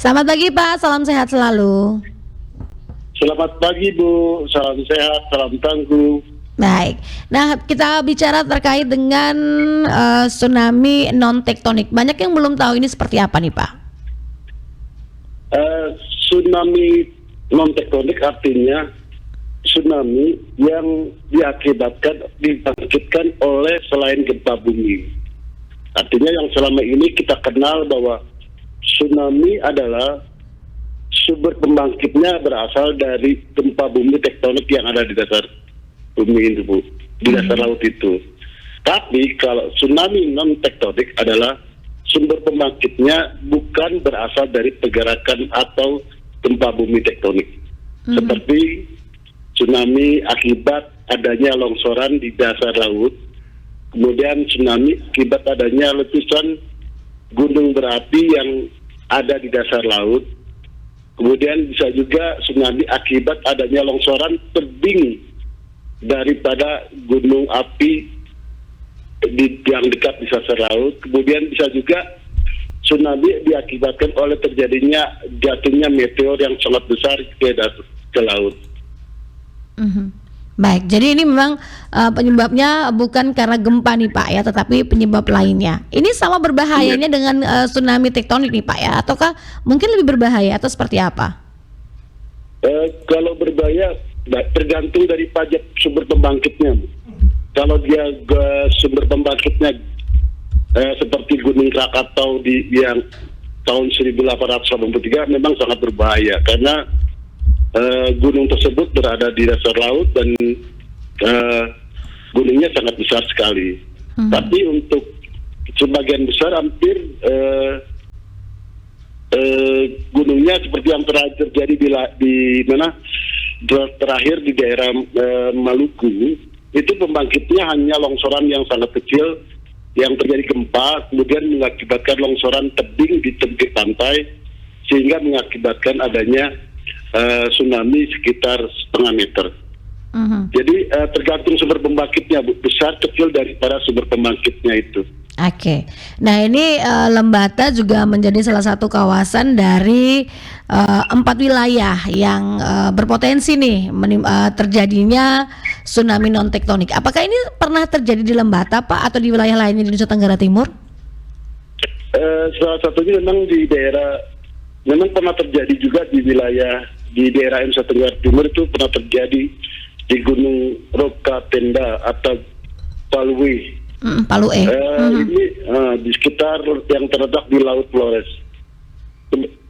Selamat pagi Pak, salam sehat selalu. Selamat pagi Bu, salam sehat, salam tangguh. Baik, nah kita bicara terkait dengan tsunami non tektonik. Banyak yang belum tahu ini seperti apa nih Pak? Tsunami non tektonik artinya tsunami yang dibangkitkan oleh selain gempa bumi. Artinya yang selama ini kita kenal bahwa tsunami adalah sumber pembangkitnya berasal dari gempa bumi tektonik yang ada di dasar bumi itu Bu, di dasar laut itu. Tapi kalau tsunami non tektonik adalah sumber pembangkitnya bukan berasal dari pergerakan atau gempa bumi tektonik. Seperti tsunami akibat adanya longsoran di dasar laut, kemudian tsunami akibat adanya letusan gunung berapi yang ada di dasar laut. Kemudian bisa juga tsunami akibat adanya longsoran tebing daripada gunung api yang dekat di dasar laut. Kemudian bisa juga tsunami diakibatkan oleh terjadinya jatuhnya meteor yang sangat besar ke laut. Baik, jadi ini memang penyebabnya bukan karena gempa nih Pak ya, tetapi penyebab lainnya. Ini sama berbahayanya dengan tsunami tektonik nih Pak ya, ataukah mungkin lebih berbahaya atau seperti apa? Kalau berbahaya tergantung dari pajak sumber pembangkitnya. Kalau dia sumber pembangkitnya seperti Gunung Krakatau yang tahun 1883 memang sangat berbahaya karena gunung tersebut berada di dasar laut dan gunungnya sangat besar sekali. Tapi untuk sebagian besar hampir gunungnya seperti yang terjadi di mana terakhir di daerah Maluku, itu pembangkitnya hanya longsoran yang sangat kecil yang terjadi gempa, kemudian mengakibatkan longsoran tebing di tepi pantai sehingga mengakibatkan adanya tsunami sekitar setengah meter. Jadi tergantung sumber pembangkitnya, besar kecil daripada sumber pembangkitnya itu. Oke, nah ini Lembata juga menjadi salah satu kawasan dari 4 wilayah yang berpotensi nih terjadinya tsunami non tektonik. Apakah ini pernah terjadi di Lembata Pak atau di wilayah lainnya di Nusa Tenggara Timur? Salah satunya memang di daerah, memang pernah terjadi juga di daerah Nusa Tenggara Timur, itu pernah terjadi di Gunung Roka Tenda atau Palue. Palue. Ini di sekitar yang terletak di Laut Flores.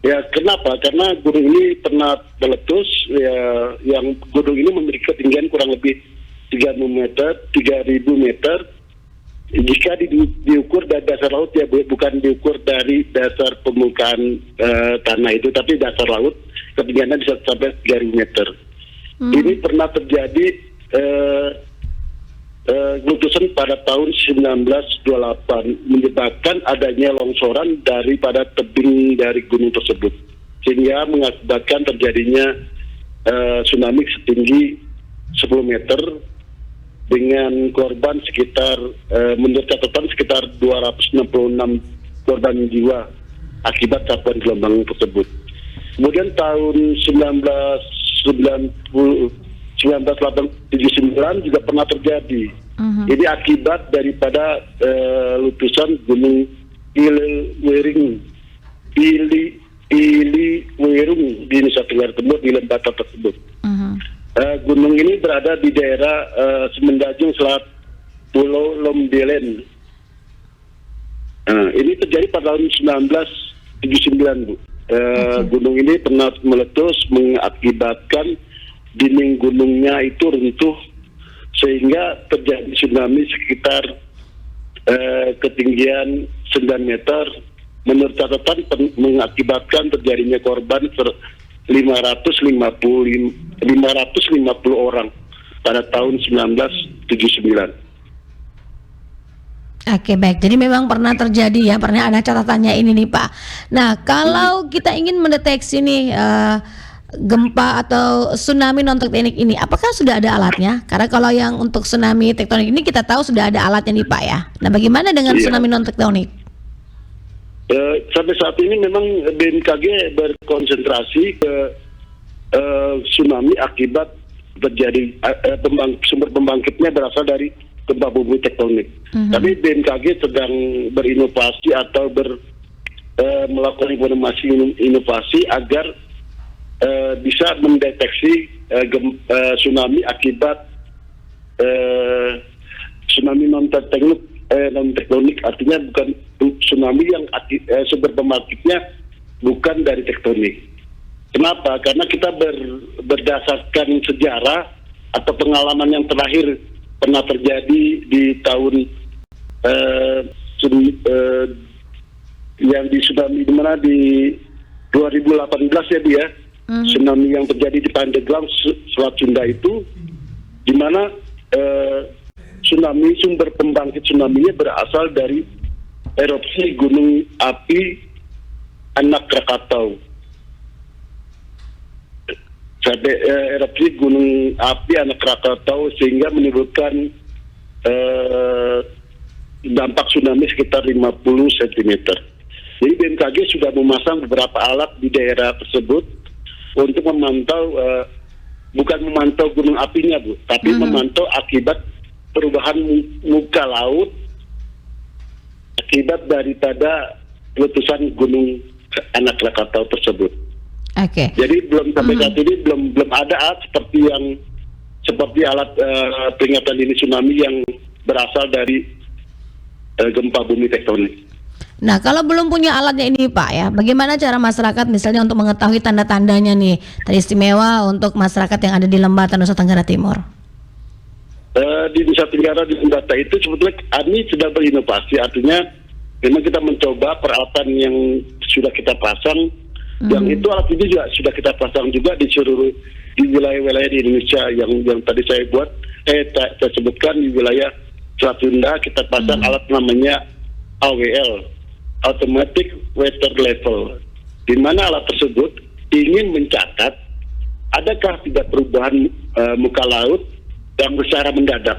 Ya kenapa? Karena gunung ini pernah meletus. Ya, yang gunung ini memiliki ketinggian kurang lebih 3.000 meter. Jika diukur dari dasar laut, ya bukan diukur dari dasar permukaan tanah itu, tapi dasar laut ketinggiannya bisa sampai 3.000 meter. Ini pernah terjadi letusan pada tahun 1928 menyebabkan adanya longsoran daripada tebing dari gunung tersebut, sehingga mengakibatkan terjadinya tsunami setinggi 10 meter dengan korban sekitar menurut catatan sekitar 266 korban jiwa akibat sapuan gelombang tersebut. Kemudian tahun 1979 juga pernah terjadi. Ini akibat daripada letusan gunung Iliwerung di Nusa Tenggara Timur di Lembata tersebut. Gunung ini berada di daerah Semenanjung Selat Pulau Lombelen. Ini terjadi pada tahun 1979 Bu. Gunung ini pernah meletus mengakibatkan dinding gunungnya itu runtuh sehingga terjadi tsunami sekitar ketinggian 9 meter. Menurut catatan mengakibatkan terjadinya korban 550 orang pada tahun 1979. Oke, baik. Jadi memang pernah terjadi ya, pernah ada catatannya ini nih Pak. Nah, kalau kita ingin mendeteksi nih gempa atau tsunami non tektonik ini, apakah sudah ada alatnya? Karena kalau yang untuk tsunami tektonik ini kita tahu sudah ada alatnya nih Pak ya. Nah, bagaimana dengan tsunami non tektonik? Sampai saat ini memang BMKG berkonsentrasi ke tsunami akibat terjadi sumber pembangkitnya berasal dari gempa bumi tektonik. Tapi BMKG sedang berinovasi atau melakukan inovasi agar bisa mendeteksi tsunami akibat tsunami non tektonik, artinya bukan tsunami yang sumber pembangkitnya bukan dari tektonik. Kenapa? Karena kita berdasarkan sejarah atau pengalaman yang terakhir pernah terjadi di tahun yang di tsunami di mana di 2018 ya dia tsunami yang terjadi di Pandeglang Selat Sunda itu, di mana sumber pembangkit tsunami-nya berasal dari erupsi gunung api Anak Krakatau. Sampai erupsi gunung api Anak Krakatau sehingga menimbulkan dampak tsunami sekitar 50 cm. Jadi BMKG sudah memasang beberapa alat di daerah tersebut untuk memantau, bukan memantau gunung apinya Bu, tapi memantau akibat perubahan muka laut akibat daripada letusan gunung Anak Krakatau tersebut. Oke. Jadi belum sampai saat ini belum ada alat seperti alat peringatan dini tsunami yang berasal dari gempa bumi tektonik. Nah, kalau belum punya alatnya ini Pak ya, bagaimana cara masyarakat misalnya untuk mengetahui tanda-tandanya nih, teristimewa untuk masyarakat yang ada di Lembata, Nusa Tenggara Timur? Di Nusa Tenggara di Lembata itu sebetulnya kami sudah berinovasi, artinya memang kita mencoba peralatan yang sudah kita pasang. Yang itu alat ini juga sudah kita pasang juga di seluruh di wilayah-wilayah di Indonesia yang tadi saya saya sebutkan di wilayah Selat Sunda kita pasang alat namanya AWL, Automatic Water Level, di mana alat tersebut ingin mencatat adakah tidak perubahan muka laut yang secara mendadak.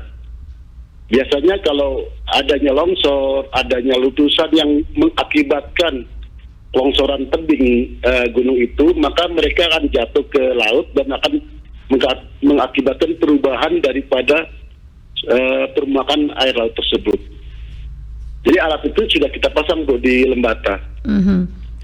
Biasanya kalau adanya longsor, adanya letusan yang mengakibatkan longsoran tebing gunung itu, maka mereka akan jatuh ke laut dan akan mengakibatkan perubahan daripada permukaan air laut tersebut. Jadi alat itu sudah kita pasang Bu di Lembata.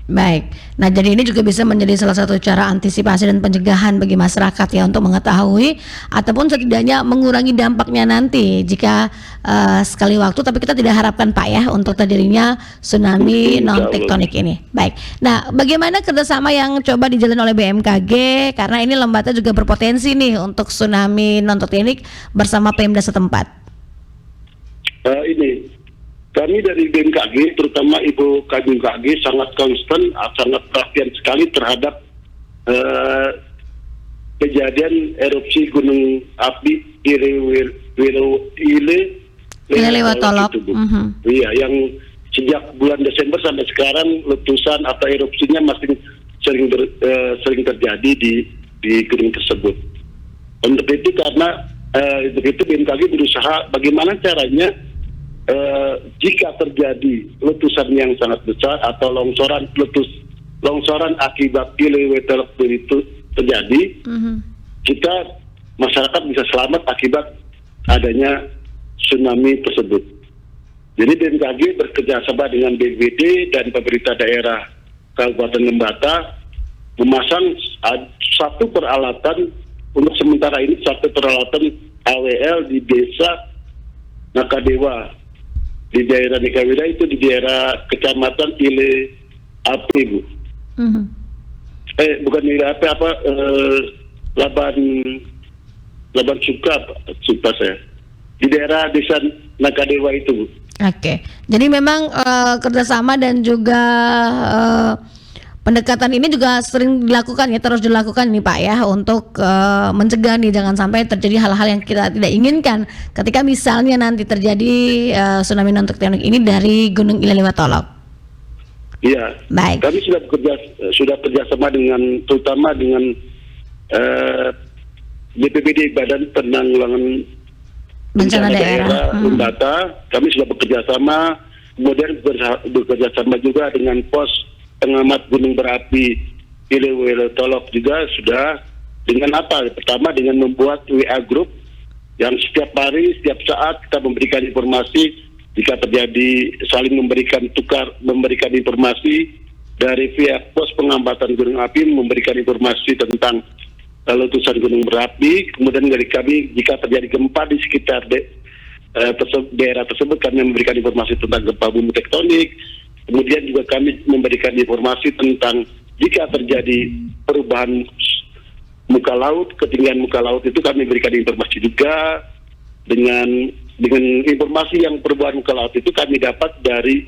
Baik. Nah, jadi ini juga bisa menjadi salah satu cara antisipasi dan pencegahan bagi masyarakat ya untuk mengetahui ataupun setidaknya mengurangi dampaknya nanti jika sekali waktu, tapi kita tidak harapkan Pak ya untuk terjadinya tsunami non tektonik ini. Baik. Nah, bagaimana kerjasama yang coba dijalin oleh BMKG karena ini Lembata juga berpotensi nih untuk tsunami non tektonik bersama Pemda setempat? Kami dari BMKG, terutama Ibu KBMKG sangat konstan, sangat perhatian sekali terhadap kejadian erupsi gunung api Ilelewatolok. Iya, yang sejak bulan Desember sampai sekarang letusan atau erupsinya masih sering terjadi di gunung tersebut. Untuk itu BMKG berusaha bagaimana caranya jika terjadi letusan yang sangat besar atau longsoran akibat Ilelewatolok itu terjadi, kita masyarakat bisa selamat akibat adanya tsunami tersebut. Jadi BMKG bekerjasama dengan BPBD dan pemerintah daerah Kabupaten Lembata memasang satu peralatan untuk sementara ini, satu peralatan AWL di desa Nakadewa. Di daerah Nikawira itu di daerah Kecamatan Ile Api Bu. Bukan Ile Api Laban Suka saya. Di daerah desa Nakadewa itu Bu. Oke. Jadi memang kerjasama dan juga pendekatan ini juga sering dilakukan ya, terus dilakukan nih Pak ya untuk mencegah nih jangan sampai terjadi hal-hal yang kita tidak inginkan ketika misalnya nanti terjadi tsunami non tektonik ini dari Gunung Ilelewatolok. Iya. Baik. Kami sudah kerjasama terutama dengan BPBD Badan Penanggulangan Bencana Daerah Lembata. Kami sudah bekerjasama kemudian bekerja sama juga dengan pos pengamat gunung berapi Ilewelo Tolok juga sudah dengan apa? Pertama dengan membuat WA group yang setiap hari, setiap saat kita memberikan informasi jika terjadi saling memberikan informasi dari pihak pos pengamatan gunung api memberikan informasi tentang letusan gunung berapi, kemudian dari kami jika terjadi gempa di sekitar daerah tersebut kami memberikan informasi tentang gempa bumi tektonik, kemudian juga kami memberikan informasi tentang jika terjadi perubahan muka laut, ketinggian muka laut itu kami berikan informasi juga dengan informasi yang perubahan muka laut itu kami dapat dari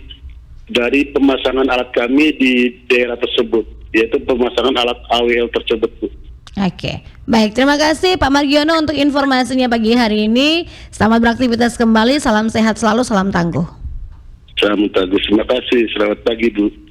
pemasangan alat kami di daerah tersebut, yaitu pemasangan alat AWL tersebut, Bu. Oke, baik, terima kasih Pak Margiono untuk informasinya pagi hari ini. Selamat beraktivitas kembali, salam sehat selalu, salam tangguh. Salam tangguh, terima kasih, selamat pagi Bu.